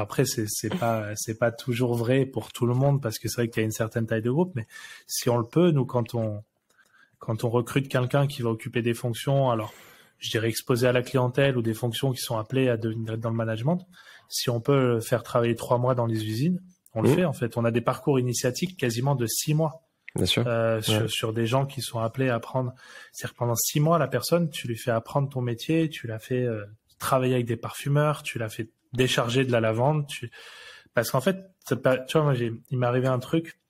après, c'est pas toujours vrai pour tout le monde parce que c'est vrai qu'il y a une certaine taille de groupe, mais si on le peut, nous, quand on recrute quelqu'un qui va occuper des fonctions, alors, je dirais exposées à la clientèle ou des fonctions qui sont appelées à devenir dans le management, si on peut faire travailler 3 mois dans les usines, on le fait, en fait. On a des parcours initiatiques quasiment de 6 mois. Bien sûr. Sur des gens qui sont appelés à apprendre. C'est-à-dire que pendant 6 mois, la personne, tu lui fais apprendre ton métier, tu l'as fait travailler avec des parfumeurs, tu l'as fait décharger de la lavande. Parce qu'en fait, tu vois, moi, il m'est arrivé un truc,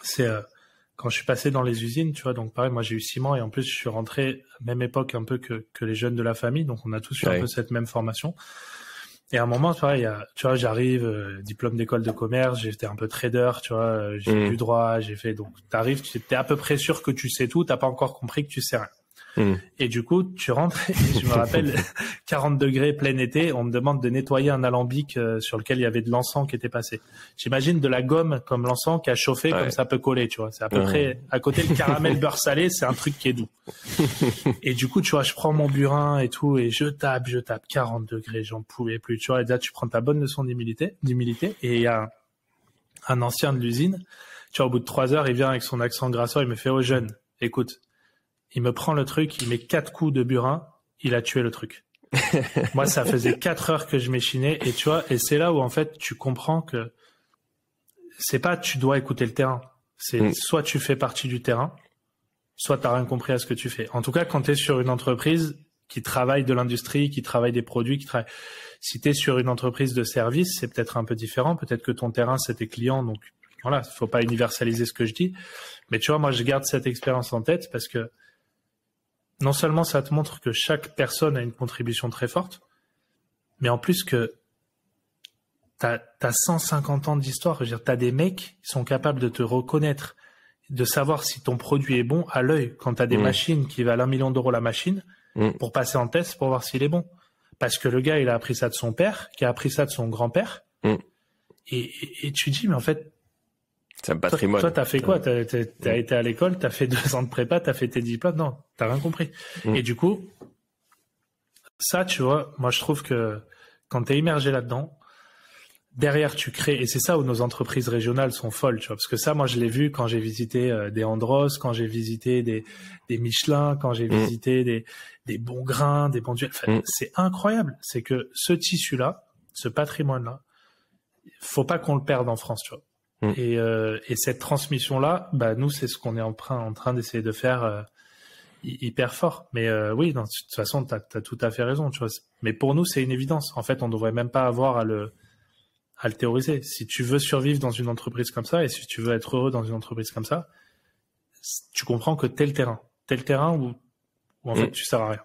c'est quand je suis passé dans les usines, tu vois, donc pareil, moi j'ai eu 6 mois et en plus je suis rentré à la même époque un peu que les jeunes de la famille, donc on a tous eu un peu cette même formation. Et à un moment, pareil, tu vois, j'arrive, diplôme d'école de commerce, j'étais un peu trader, tu vois, j'ai fait du droit, j'ai fait, donc t'arrives, t'es à peu près sûr que tu sais tout, t'as pas encore compris que tu sais rien. Et du coup, tu rentres, et je me rappelle, 40 degrés, plein été, on me demande de nettoyer un alambic sur lequel il y avait de l'encens qui était passé. J'imagine de la gomme comme l'encens qui a chauffé, comme ça peut coller, tu vois. C'est à peu près, à côté le caramel beurre salé, c'est un truc qui est doux. Et du coup, tu vois, je prends mon burin et tout, et je tape, 40 degrés, j'en pouvais plus, tu vois. Et là, tu prends ta bonne leçon d'humilité, et il y a un ancien de l'usine, tu vois, au bout de 3 heures, il vient avec son accent grasseur, il me fait, oh jeune, écoute, il me prend le truc, il met 4 coups de burin, il a tué le truc. Moi, ça faisait 4 heures que je m'échinais, et tu vois, et c'est là où, en fait, tu comprends que c'est pas tu dois écouter le terrain. C'est soit tu fais partie du terrain, soit t'as rien compris à ce que tu fais. En tout cas, quand tu es sur une entreprise qui travaille de l'industrie, qui travaille des produits, si tu es sur une entreprise de service, c'est peut-être un peu différent. Peut-être que ton terrain, c'est tes clients, donc voilà, faut pas universaliser ce que je dis. Mais tu vois, moi, je garde cette expérience en tête parce que non seulement ça te montre que chaque personne a une contribution très forte, mais en plus que t'as 150 ans d'histoire. Je veux dire, t'as des mecs qui sont capables de te reconnaître, de savoir si ton produit est bon à l'œil quand t'as des machines qui valent 1 million d'euros la machine pour passer en test pour voir s'il est bon. Parce que le gars, il a appris ça de son père, qui a appris ça de son grand-père. Et tu dis, mais en fait, c'est un patrimoine. Toi, t'as fait quoi? T'as été à l'école, t'as fait 2 ans de prépa, t'as fait tes diplômes? Non, t'as rien compris. Et du coup, ça, tu vois, moi, je trouve que quand t'es immergé là-dedans, derrière, tu crées, et c'est ça où nos entreprises régionales sont folles, tu vois, parce que ça, moi, je l'ai vu quand j'ai visité des Andros, quand j'ai visité des Michelin, quand j'ai visité des bons grains, des bons duels. Enfin, c'est incroyable. C'est que ce tissu-là, ce patrimoine-là, faut pas qu'on le perde en France, tu vois. Et cette transmission-là, bah, nous, c'est ce qu'on est en train d'essayer de faire hyper fort. Mais oui, de toute façon, t'as tout à fait raison, tu vois. Mais pour nous, c'est une évidence. En fait, on devrait même pas avoir à le théoriser. Si tu veux survivre dans une entreprise comme ça, et si tu veux être heureux dans une entreprise comme ça, tu comprends que tel terrain où en fait, tu sers à rien.